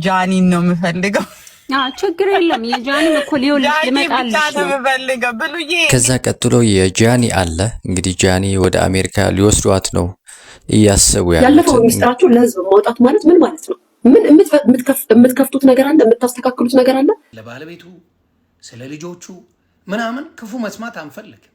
ጃኒ ነው የምፈልገው። ችግር የለም የጃኒ እኮ ሊመጣልሽ ነው። ከዛ ቀጥሎ የጃኒ አለ እንግዲህ ጃኒ ወደ አሜሪካ ሊወስዷት ነው እያሰቡ ያለፈው ሚስጥራችሁ ለህዝብ ማውጣት ማለት ምን ማለት ነው? ምን የምትከፍቱት ነገር አለ? የምታስተካክሉት ነገር አለ? ለባለቤቱ ስለ ልጆቹ ምናምን ክፉ መስማት አንፈልግም።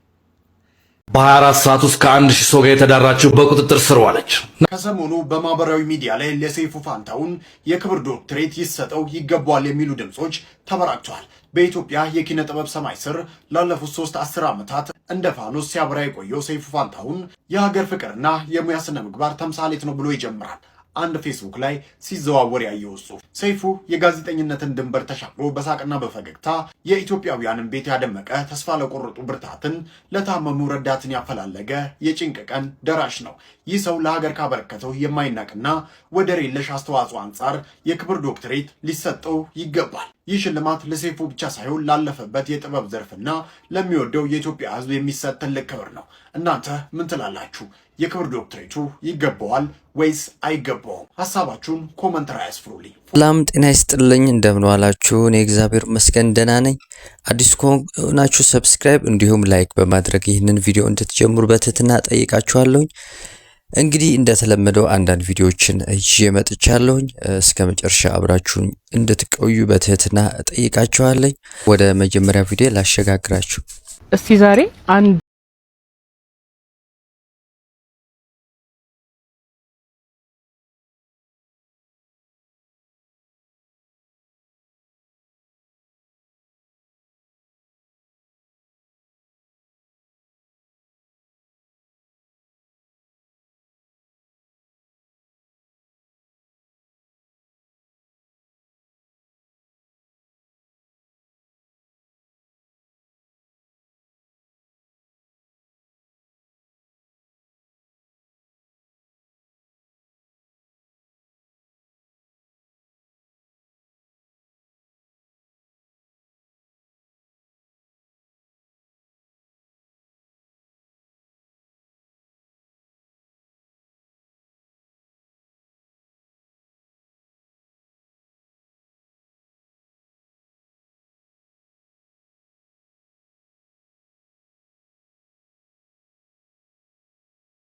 በ24 ሰዓት ውስጥ ከ1000 ሰው ጋር የተዳራችው በቁጥጥር ስር ዋለች። ከሰሞኑ በማህበራዊ ሚዲያ ላይ ለሰይፉ ፋንታሁን የክብር ዶክትሬት ይሰጠው ይገባዋል የሚሉ ድምጾች ተበራክተዋል። በኢትዮጵያ የኪነ ጥበብ ሰማይ ስር ላለፉት 3 ዓመታት እንደ ፋኖስ ሲያበራ የቆየው ሰይፉ ፋንታሁን የሀገር ፍቅርና የሙያ ስነ ምግባር ተምሳሌት ነው ብሎ ይጀምራል። አንድ ፌስቡክ ላይ ሲዘዋወር ያየው ጽሑፍ ሰይፉ የጋዜጠኝነትን ድንበር ተሻግሮ በሳቅና በፈገግታ የኢትዮጵያውያንን ቤት ያደመቀ ተስፋ ለቆረጡ ብርታትን ለታመሙ ረዳትን ያፈላለገ የጭንቅ ቀን ደራሽ ነው። ይህ ሰው ለሀገር ካበረከተው የማይናቅና ወደር የለሽ አስተዋጽኦ አንጻር የክብር ዶክትሬት ሊሰጠው ይገባል። ይህ ሽልማት ለሰይፉ ብቻ ሳይሆን ላለፈበት የጥበብ ዘርፍና ለሚወደው የኢትዮጵያ ሕዝብ የሚሰጥ ትልቅ ክብር ነው። እናንተ ምን ትላላችሁ? የክብር ዶክትሬቱ ይገባዋል ወይስ አይገባውም? ሀሳባችሁን ኮመንት ላይ አስፍሩልኝ። ሰላም ጤና ይስጥልኝ፣ እንደምን ዋላችሁ? እኔ እግዚአብሔር ይመስገን ደህና ነኝ። አዲስ ከሆናችሁ ሰብስክራይብ እንዲሁም ላይክ በማድረግ ይህንን ቪዲዮ እንድትጀምሩ በትህትና ጠይቃችኋለሁኝ። እንግዲህ እንደተለመደው አንዳንድ ቪዲዮዎችን ይዤ መጥቻለሁኝ። እስከ መጨረሻ አብራችሁን እንድትቆዩ በትህትና ጠይቃችኋለሁ። ወደ መጀመሪያ ቪዲዮ ላሸጋግራችሁ። እስቲ ዛሬ አንድ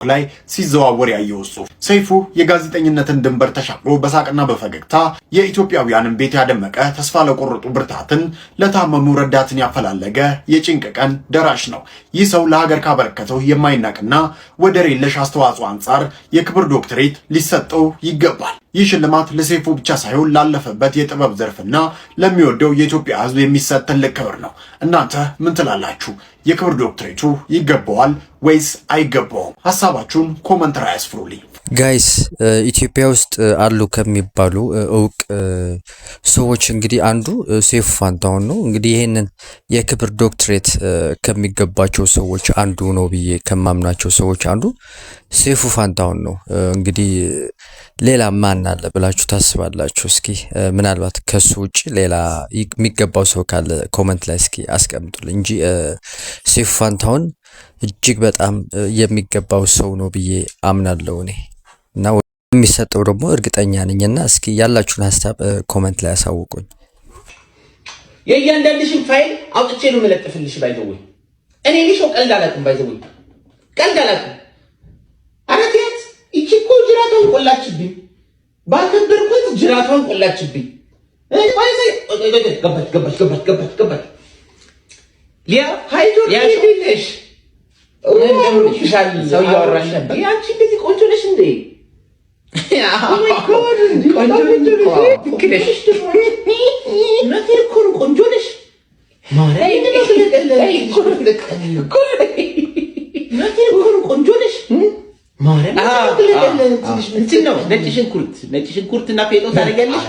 ላይ ሲዘዋወር ያየው ጽሑፍ ሰይፉ የጋዜጠኝነትን ድንበር ተሻግሮ በሳቅና በፈገግታ የኢትዮጵያውያንን ቤት ያደመቀ ተስፋ ለቆረጡ ብርታትን ለታመሙ ረዳትን ያፈላለገ የጭንቅ ቀን ደራሽ ነው። ይህ ሰው ለሀገር ካበረከተው የማይናቅና ወደር የለሽ አስተዋጽኦ አንጻር የክብር ዶክትሬት ሊሰጠው ይገባል። ይህ ሽልማት ለሰይፉ ብቻ ሳይሆን ላለፈበት የጥበብ ዘርፍና ለሚወደው የኢትዮጵያ ሕዝብ የሚሰጥ ትልቅ ክብር ነው። እናንተ ምን ትላላችሁ? የክብር ዶክትሬቱ ይገባዋል ወይስ አይገባውም? ሀሳባችሁን ኮመንት ላይ አስፍሩልኝ። ጋይስ ኢትዮጵያ ውስጥ አሉ ከሚባሉ እውቅ ሰዎች እንግዲህ አንዱ ሰይፉ ፋንታሁን ነው። እንግዲህ ይሄንን የክብር ዶክትሬት ከሚገባቸው ሰዎች አንዱ ነው ብዬ ከማምናቸው ሰዎች አንዱ ሰይፉ ፋንታሁን ነው። እንግዲህ ሌላ ማን አለ ብላችሁ ታስባላችሁ? እስኪ ምናልባት ከሱ ውጪ ሌላ የሚገባው ሰው ካለ ኮመንት ላይ እስኪ አስቀምጡልኝ እንጂ ሰይፉ ፋንታሁን እጅግ በጣም የሚገባው ሰው ነው ብዬ አምናለሁ እኔ እና የሚሰጠው ደግሞ እርግጠኛ ነኝና እስኪ ያላችሁን ሀሳብ ኮመንት ላይ አሳውቁኝ። የእያንዳንድሽን ፋይል አውጥቼ ነው የምለጥፍልሽ። ባይዘው እኔ ልሽው ቀልድ አላውቅም። ባይዘው ቀልድ አላውቅም። አረቲያት እቺ እኮ ጅራቷን ቆላችብኝ። ባከበርኩት ጅራቷን ቆላችብኝ። ገባች ሊያ ሃይዶ ይልሽ ሰው እያወራሽ ነበር። ያንቺ እንደዚህ ቆንጆ ነሽ እንዴ? ቆንጆ ነሽ። እንትን ነው ነጭ ሽንኩርት እና ፔጦ ታደርጊያለሽ።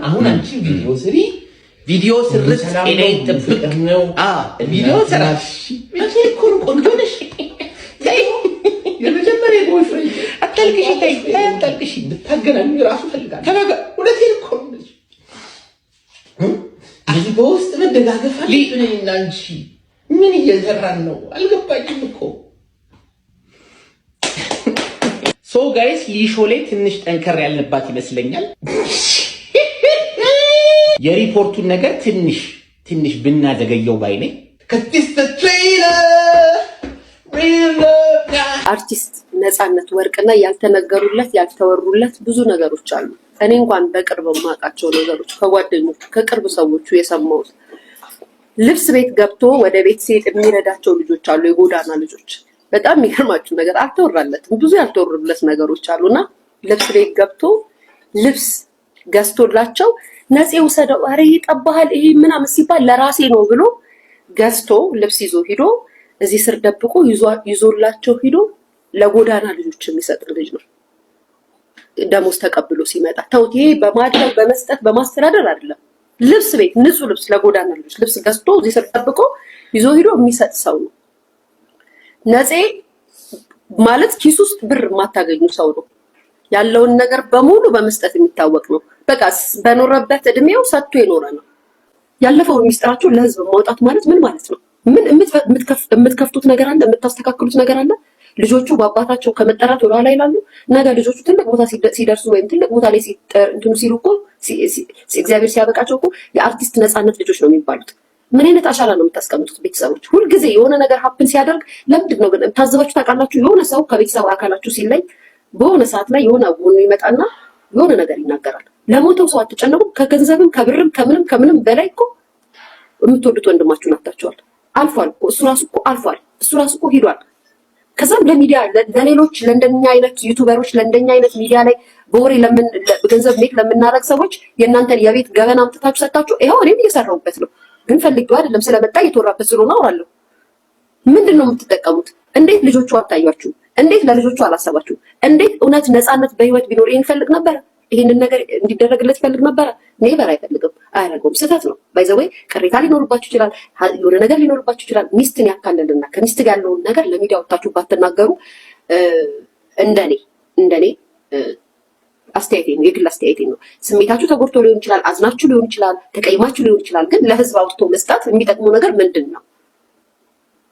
አሁን አንቺ ቪዲዮ ስርት ጤናዬን ጥብቅ ነው። ቪዲዮ ሰራሽ ቆንጆ ነሽ። አታልቅሽ ብታገናኙ ራሱ ፈልጋለሁ። ተናገ ሁለቴን እኮ ነው እዚህ በውስጥ መደጋገፍ አለብን እና አንቺ ምን እየሰራን ነው? አልገባኝም እኮ ሶ ጋይስ ሊሾ ላይ ትንሽ ጠንከር ያልንባት ይመስለኛል። የሪፖርቱን ነገር ትንሽ ብናዘገየው ባይ ነኝ። አርቲስት ነፃነት ወርቅና ያልተነገሩለት ያልተወሩለት ብዙ ነገሮች አሉ። እኔ እንኳን በቅርብ ማውቃቸው ነገሮች ከጓደኞቹ ከቅርብ ሰዎቹ የሰማሁት ልብስ ቤት ገብቶ ወደ ቤት ሲሄድ የሚረዳቸው ልጆች አሉ፣ የጎዳና ልጆች። በጣም የሚገርማችሁ ነገር አልተወራለትም፣ ብዙ ያልተወሩለት ነገሮች አሉና ልብስ ቤት ገብቶ ልብስ ገዝቶላቸው ነፂ ውሰደው፣ ኧረ ይጠባሃል ይሄ ምናምን ሲባል ለራሴ ነው ብሎ ገዝቶ ልብስ ይዞ ሂዶ እዚህ ስር ደብቆ ይዞላቸው ሂዶ ለጎዳና ልጆች የሚሰጥ ልጅ ነው። ደሞዝ ተቀብሎ ሲመጣ ተውት። ይሄ በማድረግ በመስጠት በማስተዳደር አይደለም። ልብስ ቤት ንጹህ ልብስ ለጎዳና ልጆች ልብስ ገዝቶ እዚህ ስር ደብቆ ይዞ ሂዶ የሚሰጥ ሰው ነው። ነፂ ማለት ኪስ ውስጥ ብር የማታገኙ ሰው ነው። ያለውን ነገር በሙሉ በመስጠት የሚታወቅ ነው። በቃ በኖረበት እድሜው ሰጥቶ የኖረ ነው። ያለፈው ሚስጥራችሁ ለህዝብ ማውጣት ማለት ምን ማለት ነው? ምን የምትከፍቱት ነገር አለ? የምታስተካክሉት ነገር አለ? ልጆቹ በአባታቸው ከመጠራት ወደ ኋላ ይላሉ። ነገ ልጆቹ ትልቅ ቦታ ሲደርሱ ወይም ትልቅ ቦታ ላይ እንትኑ ሲሉ እኮ እግዚአብሔር ሲያበቃቸው እኮ የአርቲስት ነፃነት ልጆች ነው የሚባሉት። ምን አይነት አሻራ ነው የምታስቀምጡት? ቤተሰቦች ሁልጊዜ የሆነ ነገር ሀፕን ሲያደርግ ለምንድን ነው ግን ታዘባችሁ ታውቃላችሁ? የሆነ ሰው ከቤተሰብ አካላችሁ ሲለይ በሆነ ሰዓት ላይ የሆነ ጎኑ ይመጣና የሆነ ነገር ይናገራል። ለሞተው ሰው አትጨነቁም? ከገንዘብም ከብርም ከምንም በላይ እኮ የምትወዱት ወንድማችሁን አታችኋል። አልፏል እኮ እሱ ራሱ እኮ አልፏል። እሱ ራሱ እኮ ሂዷል። ከዛም ለሚዲያ ለሌሎች ለእንደኛ አይነት ዩቲዩበሮች ለእንደኛ አይነት ሚዲያ ላይ በወሬ ገንዘብ ሜክ ለምናደርግ ሰዎች የእናንተን የቤት ገበና አምጥታችሁ ሰጣችሁ። ይኸው እኔም እየሰራሁበት ነው፣ ግን ፈልጌው አይደለም ስለመጣ እየተወራበት ስለሆነ አወራለሁ። ምንድን ነው የምትጠቀሙት? እንዴት ልጆቹ አታያችሁ? እንዴት ለልጆቹ አላሰባችሁ? እንዴት እውነት ነፃነት በህይወት ቢኖር ይሄን ፈልግ ነበር? ይሄንን ነገር እንዲደረግለት ይፈልግ ነበር? ኔቨር አይፈልግም፣ አያደርገውም። ስህተት ነው። ባይዘወይ ቅሬታ ሊኖርባችሁ ይችላል፣ የሆነ ነገር ሊኖርባችሁ ይችላል። ሚስትን ያካለልና ከሚስት ጋር ያለውን ነገር ለሚዲያ ወጣችሁ ባትናገሩ እንደኔ አስተያየቴ ነው፣ የግል አስተያየቴ ነው። ስሜታችሁ ተጎድቶ ሊሆን ይችላል፣ አዝናችሁ ሊሆን ይችላል፣ ተቀይማችሁ ሊሆን ይችላል። ግን ለህዝብ አውጥቶ መስጣት የሚጠቅመው ነገር ምንድን ነው?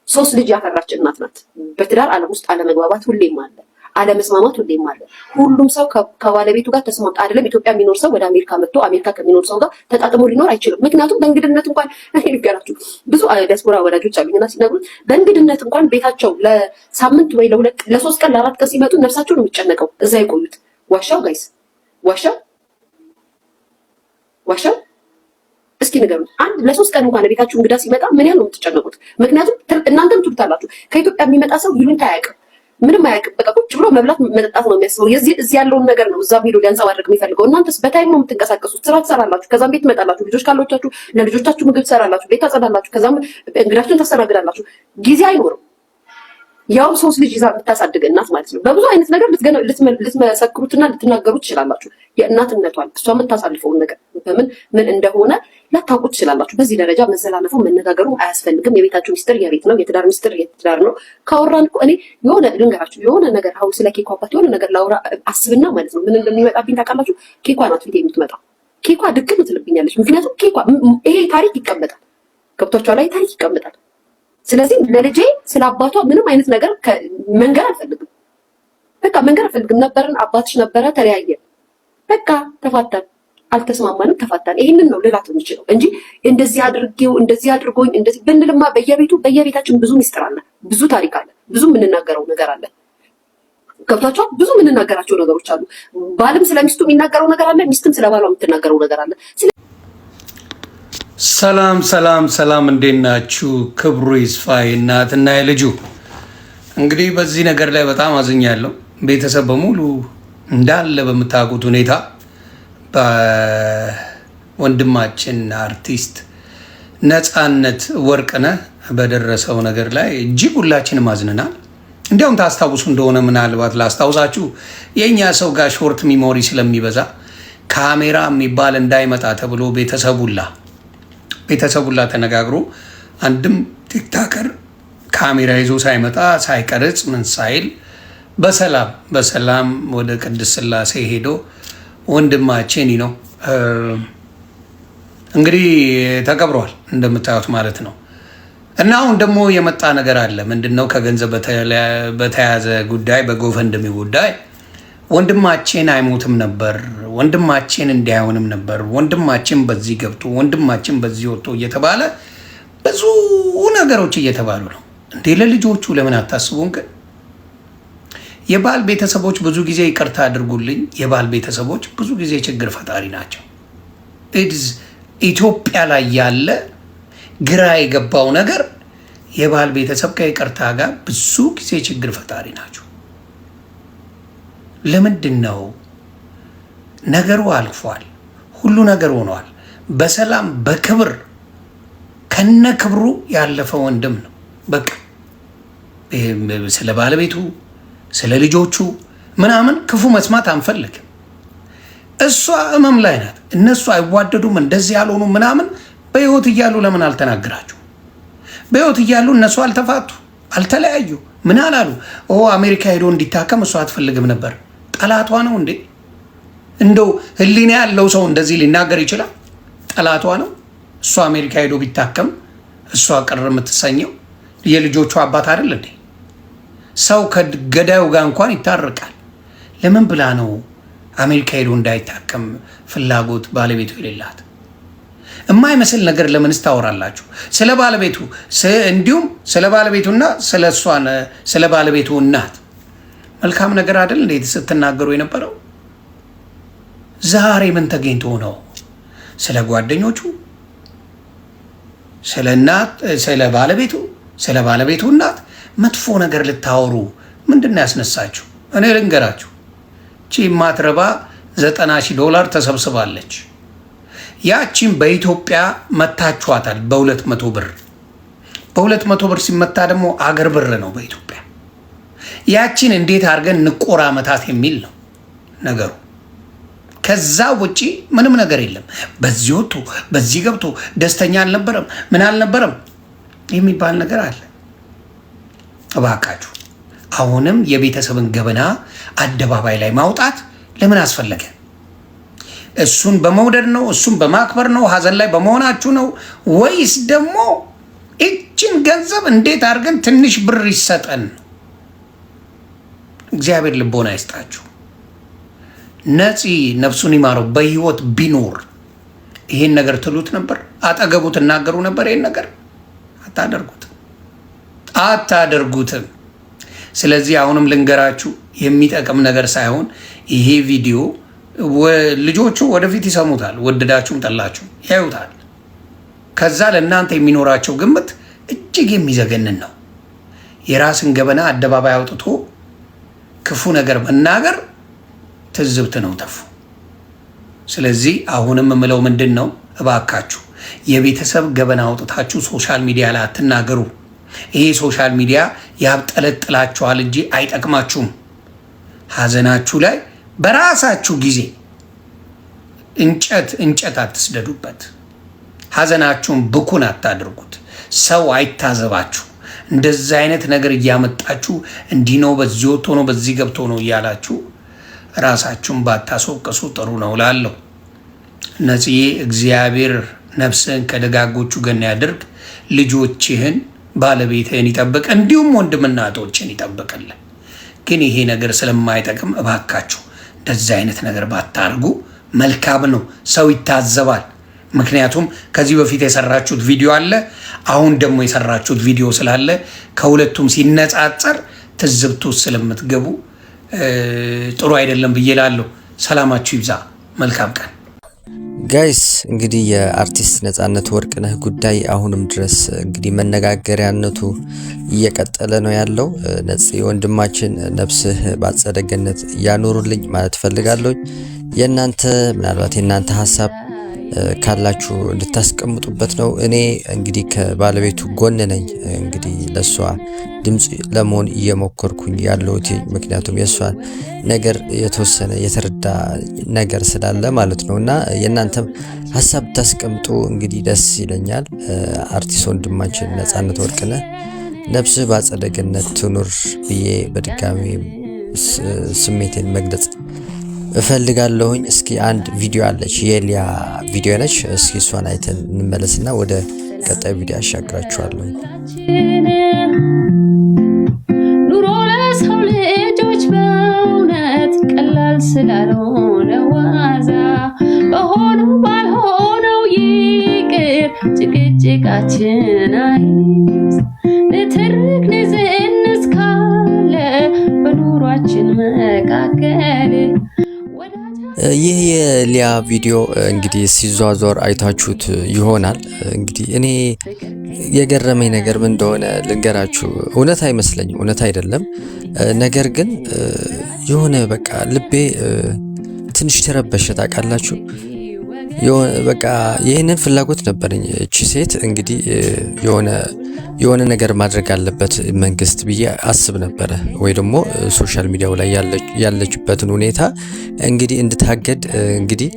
3 ልጅ ያፈራች እናት ናት። በትዳር ዓለም ውስጥ አለመግባባት ሁሌም አለ፣ አለመስማማት ሁሌም አለ። ሁሉም ሰው ከባለቤቱ ጋር ተስማምቶ አይደለም። ኢትዮጵያ የሚኖር ሰው ወደ አሜሪካ መጥቶ አሜሪካ ከሚኖር ሰው ጋር ተጣጥሞ ሊኖር አይችልም። ምክንያቱም በእንግድነት እንኳን ይገራችሁ ብዙ ዲያስፖራ ወዳጆች አሉኝና ሲነግሩት በእንግድነት እንኳን ቤታቸው ለሳምንት ወይ ለ3 ቀን ለ4 ቀን ሲመጡ ነፍሳቸው ነው የሚጨነቀው እዛ የቆዩት። ዋሻው ጋይስ ዋሻው እስኪ ንገሩ። አንድ ለ3 ቀን እንኳን ቤታችሁ እንግዳ ሲመጣ ምን ያህል ነው የምትጨነቁት? ምክንያቱም እናንተም ትሉታላችሁ ከኢትዮጵያ የሚመጣ ሰው ይሉንታ አያውቅም፣ ምንም አያውቅም። በቃ ቁጭ ብሎ መብላት መጠጣት ነው የሚያስበው። እዚህ ያለውን ነገር ነው እዛም ሄዶ ሊያንጸባርቅ የሚፈልገው። እናንተስ በታይም ነው የምትንቀሳቀሱት። ስራ ትሰራላችሁ፣ ከዛም ቤት ትመጣላችሁ፣ ልጆች ካሎቻችሁ ለልጆቻችሁ ምግብ ትሰራላችሁ፣ ቤት ታጸዳላችሁ፣ ከዛም እንግዳችሁን ታስተናግዳላችሁ። ጊዜ አይኖርም። ያው 3 ልጅ ይዛ የምታሳድግ እናት ማለት ነው። በብዙ አይነት ነገር ልትመሰክሩትና ልትናገሩ ትችላላችሁ። የእናትነቷን እሷ የምታሳልፈውን ነገር ምን እንደሆነ ላታውቁ ትችላላችሁ። በዚህ ደረጃ መዘላለፉ መነጋገሩ አያስፈልግም። የቤታችሁ ሚስጥር የቤት ነው፣ የትዳር ሚስጥር የትዳር ነው። ካወራን እኮ እኔ የሆነ ልንገራችሁ፣ የሆነ ነገር አሁን ስለ ኬኳ አባት የሆነ ነገር ላውራ አስብና ማለት ነው ምን እንደሚመጣብኝ ታውቃላችሁ? ኬኳ ናት ፊት የምትመጣው። ኬኳ ድቅም ትልብኛለች። ምክንያቱም ኬኳ ይሄ ታሪክ ይቀመጣል፣ ገብቷችኋል? ላይ ታሪክ ይቀመጣል። ስለዚህ ለልጄ ስለ አባቷ ምንም አይነት ነገር መንገር አልፈልግም። በቃ መንገር አልፈልግም። ነበርን፣ አባትሽ ነበረ፣ ተለያየን፣ በቃ ተፋታን፣ አልተስማማንም፣ ተፋታን። ይሄንን ነው ልላት የምችለው እንጂ እንደዚህ አድርጌው እንደዚህ አድርጎኝ እንደዚህ ብንልማ በየቤታችን ብዙ ሚስጥር አለ፣ ብዙ ታሪክ አለ፣ ብዙ የምንናገረው ነገር አለ። ገብቷችኋል? ብዙ የምንናገራቸው ነገሮች አሉ። ባልም ስለሚስቱ የሚናገረው ነገር አለ፣ ሚስትም ስለባሏ የምትናገረው ነገር አለ። ሰላም እንዴት ናችሁ? ክብሩ ይስፋ እናትና የልጁ። እንግዲህ በዚህ ነገር ላይ በጣም አዝኛለሁ። ቤተሰብ በሙሉ እንዳለ በምታውቁት ሁኔታ በወንድማችን አርቲስት ነፃነት ወርቅነህ በደረሰው ነገር ላይ እጅግ ሁላችንም አዝነናል። እንዲያውም ታስታውሱ እንደሆነ ምናልባት ላስታውሳችሁ፣ የእኛ ሰው ጋር ሾርት ሚሞሪ ስለሚበዛ ካሜራ የሚባል እንዳይመጣ ተብሎ ቤተሰቡላ ተነጋግሮ አንድም ቲክታከር ካሜራ ይዞ ሳይመጣ ሳይቀርጽ ምን ሳይል በሰላም ወደ ቅድስት ሥላሴ ሄዶ ወንድማችን ነው እንግዲህ ተቀብሯል እንደምታዩት ማለት ነው። እና አሁን ደግሞ የመጣ ነገር አለ። ምንድነው? ከገንዘብ በተያያዘ ጉዳይ በጎፈንድሚ ጉዳይ ወንድማችን አይሞትም ነበር፣ ወንድማችን እንዲያውንም ነበር፣ ወንድማችን በዚህ ገብቶ ወንድማችን በዚህ ወጥቶ እየተባለ ብዙ ነገሮች እየተባሉ ነው። እንዴ ለልጆቹ ለምን አታስቡም? ግን የባል ቤተሰቦች ብዙ ጊዜ ይቅርታ አድርጉልኝ፣ የባል ቤተሰቦች ብዙ ጊዜ ችግር ፈጣሪ ናቸው። ኢትዮጵያ ላይ ያለ ግራ የገባው ነገር የባል ቤተሰብ ከይቅርታ ጋር ብዙ ጊዜ ችግር ፈጣሪ ናቸው። ለምንድን ነው? ነገሩ አልፏል፣ ሁሉ ነገር ሆኗል። በሰላም በክብር ከነ ክብሩ ያለፈ ወንድም ነው። በቃ ስለ ባለቤቱ ስለ ልጆቹ ምናምን ክፉ መስማት አንፈልግም። እሷ እመም ላይ ናት። እነሱ አይዋደዱም እንደዚህ ያልሆኑ ምናምን በህይወት እያሉ ለምን አልተናገራችሁ? በህይወት እያሉ እነሱ አልተፋቱ፣ አልተለያዩ፣ ምን አላሉ? አሜሪካ ሄዶ እንዲታከም እሷ አትፈልግም ነበር። ጠላቷ ነው እንዴ? እንደው ህሊና ያለው ሰው እንደዚህ ሊናገር ይችላል? ጠላቷ ነው። እሷ አሜሪካ ሄዶ ቢታከም እሷ ቅር የምትሰኘው የልጆቹ አባት አይደል እንዴ? ሰው ከገዳዩ ጋር እንኳን ይታረቃል። ለምን ብላ ነው አሜሪካ ሄዶ እንዳይታከም ፍላጎት ባለቤቱ የሌላት? የማይመስል ነገር ለምንስ ታወራላችሁ? ስለ ባለቤቱ እንዲሁም ስለ ባለቤቱና ስለ ባለቤቱ እናት መልካም ነገር አይደል እንዴት ስትናገሩ የነበረው? ዛሬ ምን ተገኝቶ ነው? ስለ ጓደኞቹ፣ ስለ እናት፣ ስለ ባለቤቱ እናት መጥፎ ነገር ልታወሩ ምንድን ነው ያስነሳችሁ? እኔ ልንገራችሁ፣ ቺ ማትረባ $90,000 ተሰብስባለች። ያቺን በኢትዮጵያ መታችኋታል በ200 ብር። በ200 ብር ሲመታ ደግሞ አገር ብር ነው በኢትዮጵያ። ያቺን እንዴት አድርገን እንቆራመታት የሚል ነው ነገሩ። ከዛ ውጪ ምንም ነገር የለም። በዚህ ወጥቶ በዚህ ገብቶ ደስተኛ አልነበረም ምን አልነበረም የሚባል ነገር አለ። እባካችሁ አሁንም የቤተሰብን ገበና አደባባይ ላይ ማውጣት ለምን አስፈለገ? እሱን በመውደድ ነው? እሱን በማክበር ነው? ሀዘን ላይ በመሆናችሁ ነው? ወይስ ደግሞ እችን ገንዘብ እንዴት አድርገን ትንሽ ብር ይሰጠን? እግዚአብሔር ልቦና ይስጣችሁ። ነፂ ነፍሱን ይማረው በህይወት ቢኖር ይሄን ነገር ትሉት ነበር? አጠገቡ ትናገሩ ነበር? ይሄን ነገር አታደርጉትም። ስለዚህ አሁንም ልንገራችሁ፣ የሚጠቅም ነገር ሳይሆን ይሄ ቪዲዮ ልጆቹ ወደፊት ይሰሙታል፣ ወደዳችሁም ጠላችሁም ያዩታል። ከዛ ለእናንተ የሚኖራቸው ግምት እጅግ የሚዘገንን ነው። የራስን ገበና አደባባይ አውጥቶ ክፉ ነገር መናገር ትዝብት ነው ተፉ። ስለዚህ አሁንም የምለው ምንድን ነው፣ እባካችሁ የቤተሰብ ገበና አውጥታችሁ ሶሻል ሚዲያ ላይ አትናገሩ። ይሄ ሶሻል ሚዲያ ያብጠለጥላችኋል እንጂ አይጠቅማችሁም። ሀዘናችሁ ላይ በራሳችሁ ጊዜ እንጨት አትስደዱበት። ሀዘናችሁን ብኩን አታድርጉት። ሰው አይታዘባችሁ። እንደዚህ አይነት ነገር እያመጣችሁ እንዲህ ነው በዚህ ወጥቶ ነው በዚህ ገብቶ ነው እያላችሁ ራሳችሁን ባታስወቅሱ ጥሩ ነው ላለው። ነፂዬ እግዚአብሔር ነፍስህን ከደጋጎቹ ገና ያድርግ። ልጆችህን ባለቤትህን ይጠብቅ፣ እንዲሁም ወንድምና እህቶችን ይጠብቅልን። ግን ይሄ ነገር ስለማይጠቅም እባካችሁ እንደዚህ አይነት ነገር ባታርጉ መልካም ነው። ሰው ይታዘባል። ምክንያቱም ከዚህ በፊት የሰራችሁት ቪዲዮ አለ፣ አሁን ደግሞ የሰራችሁት ቪዲዮ ስላለ ከሁለቱም ሲነጻጸር ትዝብቱ ስለምትገቡ ጥሩ አይደለም ብዬ እላለሁ። ሰላማችሁ ይብዛ። መልካም ቀን ጋይስ። እንግዲህ የአርቲስት ነፃነት ወርቅነህ ጉዳይ አሁንም ድረስ እንግዲህ መነጋገሪያነቱ እየቀጠለ ነው ያለው። ነፂ ወንድማችን ነፍስህ በአጸደ ገነት ያኖሩልኝ ማለት ፈልጋለሁ። የእናንተ ምናልባት የእናንተ ሀሳብ ካላችሁ እንድታስቀምጡበት ነው። እኔ እንግዲህ ከባለቤቱ ጎን ነኝ። እንግዲህ ለሷ ድምጽ ለመሆን እየሞከርኩኝ ያለሁት ምክንያቱም የሷን ነገር የተወሰነ የተረዳ ነገር ስላለ ማለት ነውና የእናንተም ሀሳብ ታስቀምጡ እንግዲህ ደስ ይለኛል። አርቲስት ወንድማችን ነፃነት ወርቅነህ ነፍስህ በአጸደ ገነት ትኑር ብዬ በድጋሚ ስሜቴን መግለጽ እፈልጋለሁኝ። እስኪ አንድ ቪዲዮ አለች፣ የሊያ ቪዲዮ ነች። እስኪ እሷን አይተን እንመለስና ወደ ቀጣይ ቪዲዮ አሻግራችኋለሁ። ኑሮ ለሰው ልጆች በእውነት ቀላል ስላልሆነ ዋዛ በሆኑ ባልሆነው ይቅር ጭቅጭቃችን አይዝ ንትርክ ንዝንዝ ካለ በኑሯችን መካከል ይህ የሊያ ቪዲዮ እንግዲህ ሲዟዟር አይታችሁት ይሆናል። እንግዲህ እኔ የገረመኝ ነገር ምን እንደሆነ ልንገራችሁ። እውነት አይመስለኝም፣ እውነት አይደለም። ነገር ግን የሆነ በቃ ልቤ ትንሽ ተረበሸ። ታውቃላችሁ፣ በቃ ይህንን ፍላጎት ነበረኝ። እቺ ሴት እንግዲህ የሆነ ነገር ማድረግ አለበት መንግስት ብዬ አስብ ነበረ፣ ወይ ደግሞ ሶሻል ሚዲያው ላይ ያለችበትን ሁኔታ እንግዲህ እንድታገድ እንግዲህ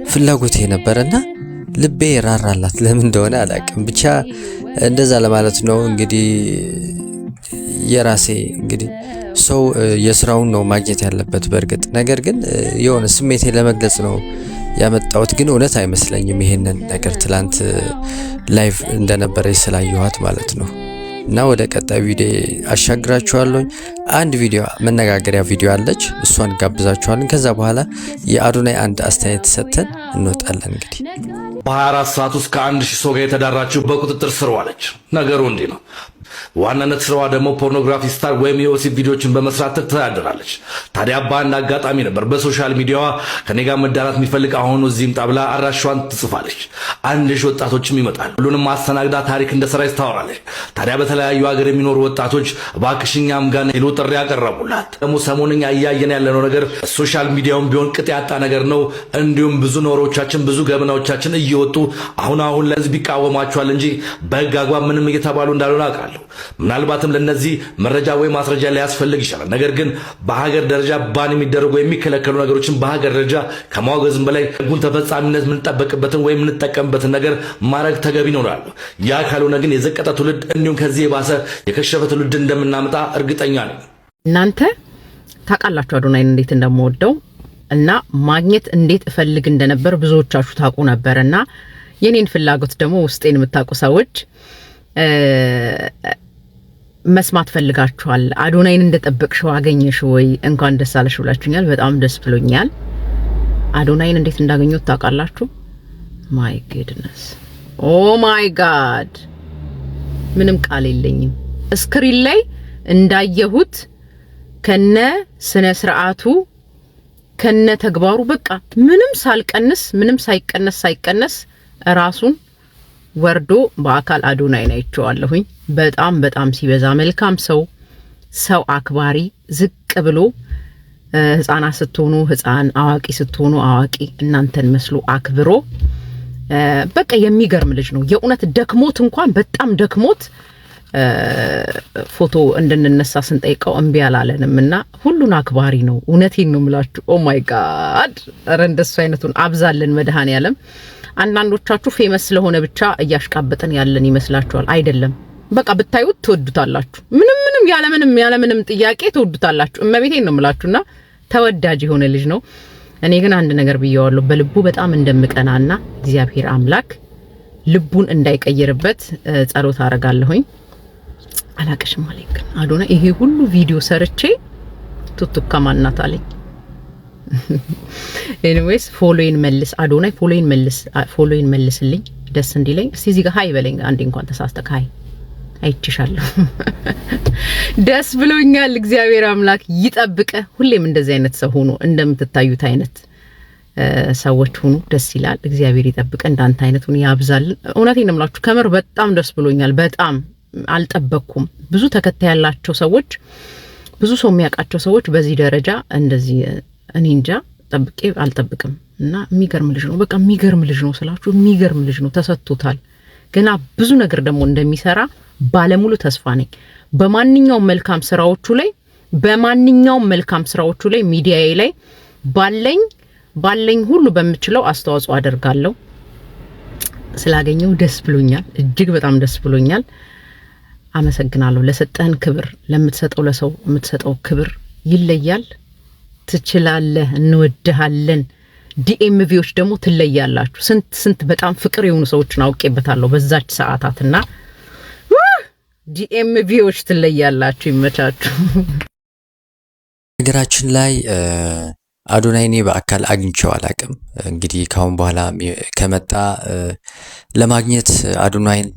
ፍላጎቴ ነበረና ልቤ ራራላት። ለምን እንደሆነ አላውቅም፣ ብቻ እንደዛ ለማለት ነው። እንግዲህ የራሴ እንግዲህ ሰው የስራውን ነው ማግኘት ያለበት በእርግጥ። ነገር ግን የሆነ ስሜቴ ለመግለጽ ነው ያመጣሁት። ግን እውነት አይመስለኝም ይሄንን ነገር ትላንት ላይቭ እንደነበረች ስላየኋት ማለት ነው። እና ወደ ቀጣይ ቪዲዮ አሻግራችኋለሁ። አንድ ቪዲዮ መነጋገሪያ ቪዲዮ አለች፣ እሷን ጋብዛችኋለን። ከዛ በኋላ የአዶናይ አንድ አስተያየት ሰጥተን እንወጣለን። እንግዲህ በ24 ሰዓት ውስጥ ከ1000 ሰው ጋር የተዳራችሁ በቁጥጥር ስር ዋለች። ነገሩ እንዲህ ነው። ዋናነት ስራዋ ደግሞ ፖርኖግራፊ ስታር ወይም የወሲብ ቪዲዮችን በመስራት ትተዳደራለች። ታዲያ በአንድ አጋጣሚ ነበር በሶሻል ሚዲያዋ ከኔ ጋር መዳራት የሚፈልግ አሁን እዚህም ጣብላ አድራሻዋን ትጽፋለች። 1000 ወጣቶችም ይመጣሉ። ሁሉንም ማስተናግዳ ታሪክ እንደሰራች ታወራለች። ታዲያ በተለያዩ ሀገር የሚኖሩ ወጣቶች እባክሽኛም ጋር ሄሎ ጥሪ ያቀረቡላት። ደግሞ ሰሞኑኛ እያየን ያለነው ነገር ሶሻል ሚዲያውን ቢሆን ቅጥ ያጣ ነገር ነው። እንዲሁም ብዙ ኖሮቻችን ብዙ ገበናዎቻችን እየወጡ አሁን ለህዝብ ይቃወማቸዋል እንጂ በህግ አግባብ ምንም እየተባሉ እንዳልሆነ አውቃለሁ። ምናልባትም ለነዚህ መረጃ ወይ ማስረጃ ሊያስፈልግ ይችላል። ነገር ግን በሀገር ደረጃ ባን የሚደረጉ የሚከለከሉ ነገሮችን በሀገር ደረጃ ከማውገዝም በላይ ህጉን ተፈጻሚነት የምንጠበቅበትን ወይም የምንጠቀምበትን ነገር ማድረግ ተገቢ ነው እላለሁ። ያ ካልሆነ ግን የዘቀጠ ትውልድ እንዲሁም ከዚህ የባሰ የከሸፈ ትውልድ እንደምናመጣ እርግጠኛ ነኝ። እናንተ ታውቃላችሁ አዶናይን እንዴት እንደምወደው እና ማግኘት እንዴት እፈልግ እንደነበር ብዙዎቻችሁ ታውቁ ነበርና የኔን ፍላጎት ደግሞ ውስጤን የምታውቁ ሰዎች መስማት ፈልጋችኋል። አዶናይን እንደጠበቅሽው አገኘሽ ወይ? እንኳን ደስ አለሽ ብላችሁኛል። በጣም ደስ ብሎኛል። አዶናይን እንዴት እንዳገኘሁት ታውቃላችሁ? ማይ ጉድነስ ኦ ማይ ጋድ ምንም ቃል የለኝም። ስክሪን ላይ እንዳየሁት ከነ ስነ ስርዓቱ ከነ ተግባሩ በቃ ምንም ሳልቀንስ ምንም ሳይቀነስ ራሱን ወርዶ በአካል አዶናይን አይቼዋለሁኝ። በጣም ሲበዛ መልካም ሰው አክባሪ፣ ዝቅ ብሎ ህፃናት ስትሆኑ ህፃን፣ አዋቂ ስትሆኑ አዋቂ እናንተን መስሎ አክብሮ በቃ የሚገርም ልጅ ነው። የእውነት ደክሞት እንኳን በጣም ደክሞት ፎቶ እንድንነሳ ስንጠይቀው እምቢ አላለንምና ሁሉን አክባሪ ነው። እውነቴን ነው የምላችሁ። ኦ ማይ ጋድ ኧረ እንደሱ አይነቱን አብዛልን መድኃኔዓለም። አንዳንዶቻችሁ ፌመስ ስለሆነ ብቻ እያሽቃበጠን ያለን ይመስላችኋል። አይደለም። በቃ ብታዩት ትወዱታላችሁ። ምንም ያለምንም ጥያቄ ትወዱታላችሁ። እመቤቴን ነው የምላችሁና ተወዳጅ የሆነ ልጅ ነው። እኔ ግን አንድ ነገር ብየዋለሁ። በልቡ በጣም እንደምቀናና እግዚአብሔር አምላክ ልቡን እንዳይቀይርበት ጸሎት አደርጋለሁኝ። አላቀሽም ማለት ግን አዶናይ ይሄ ሁሉ ቪዲዮ ሰርቼ ቱቱካ ማናት አለኝ። ኤኒዌይስ ፎሎዊን መልስ አዶናይ፣ ፎሎዊን መልስልኝ ደስ እንዲለኝ። እስቲ እዚህ ጋር ሃይ በለኝ አንዴ እንኳን ተሳስተክ ሃይ አይችሻለሁ። ደስ ብሎኛል። እግዚአብሔር አምላክ ይጠብቀ። ሁሌም እንደዚህ አይነት ሰው ሆኖ እንደምትታዩት አይነት ሰዎች ሆኖ ደስ ይላል። እግዚአብሔር ይጠብቀ። እንዳንተ አይነቱን ያብዛልን። እውነቴን ነው የምላችሁ ከምር በጣም ደስ ብሎኛል። በጣም አልጠበቅኩም። ብዙ ተከታይ ያላቸው ሰዎች፣ ብዙ ሰው የሚያውቃቸው ሰዎች በዚህ ደረጃ እንደዚህ እኔ እንጃ ጠብቄ አልጠብቅም። እና የሚገርም ልጅ ነው። በቃ የሚገርም ልጅ ነው ስላችሁ የሚገርም ልጅ ነው። ተሰጥቶታል። ገና ብዙ ነገር ደግሞ እንደሚሰራ ባለሙሉ ተስፋ ነኝ። በማንኛውም መልካም ስራዎቹ ላይ ሚዲያዬ ላይ ባለኝ ሁሉ በምችለው አስተዋጽኦ አደርጋለሁ። ስላገኘው ደስ ብሎኛል። እጅግ በጣም ደስ ብሎኛል። አመሰግናለሁ ለሰጠህን ክብር፣ ለምትሰጠው ለሰው የምትሰጠው ክብር ይለያል። ትችላለህ፣ እንወድሃለን። ዲኤምቪዎች ደግሞ ትለያላችሁ። ስንት በጣም ፍቅር የሆኑ ሰዎችን አውቄበታለሁ በዛች ሰዓታትና ዲኤምቪዎች ትለያላችሁ። ይመቻችሁ። ነገራችን ላይ አዶናይኔ በአካል አግኝቼው አላቅም። እንግዲህ ካሁን በኋላ ከመጣ ለማግኘት አዶናይን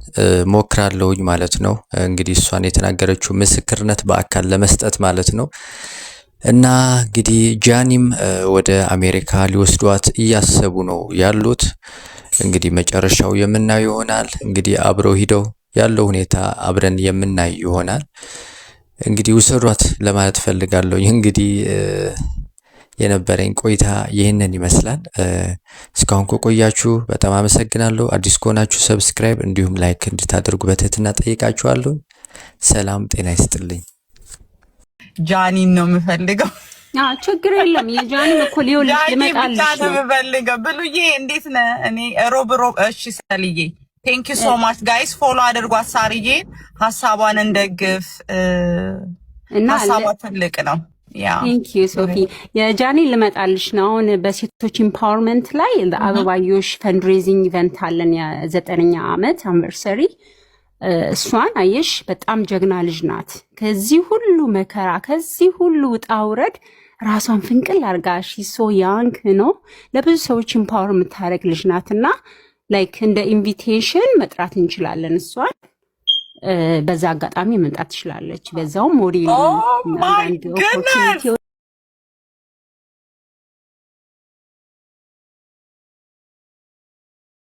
ሞክራለሁኝ ማለት ነው። እንግዲህ እሷን የተናገረችው ምስክርነት በአካል ለመስጠት ማለት ነው። እና እንግዲህ ጃኒም ወደ አሜሪካ ሊወስዷት እያሰቡ ነው ያሉት። እንግዲህ መጨረሻው የምናየው ይሆናል። እንግዲህ አብረው ሂደው ያለው ሁኔታ አብረን የምናይ ይሆናል። እንግዲህ ውሰዷት ለማለት ፈልጋለሁ። እንግዲህ የነበረኝ ቆይታ ይህንን ይመስላል። እስካሁን ከቆያችሁ በጣም አመሰግናለሁ። አዲስ ከሆናችሁ ሰብስክራይብ እንዲሁም ላይክ እንድታደርጉ በትህትና ጠይቃችኋለሁ። ሰላም ጤና ይስጥልኝ። ጃኒን ነው የምፈልገው። ችግር የለም። የጃኒ እኮ ሊወልድ ልመጣልሽ ነው የምፈልገው። ብሉዬ እንዴት ነህ? እኔ ሮብ እሺ ሰልዬ ቴንክ ዩ ሶ ማች ጋይስ። ፎሎ አድርጓት ሳርዬ፣ ሀሳቧን እንደግፍ እና ሀሳቧ ትልቅ ነው። ቴንክ ዩ ሶፊ። የጃኒ ልመጣልሽ ነው። አሁን በሴቶች ኢምፓወርመንት ላይ አበባዮሽ ፈንድሬዚንግ ኢቨንት አለን የ9ኛ ዓመት አንቨርሰሪ። እሷን አየሽ በጣም ጀግና ልጅ ናት። ከዚህ ሁሉ መከራ ከዚህ ሁሉ ውጣ ውረድ ራሷን ፍንቅል አርጋ ሺ ሶ ያንግ ነው ለብዙ ሰዎች ኢምፓወር የምታደርግ ልጅ ናትና ላይክ እንደ ኢንቪቴሽን መጥራት እንችላለን። እሷን በዛ አጋጣሚ መምጣት ትችላለች። በዛውም ሞዴል አንድ ኦፖርቹኒቲ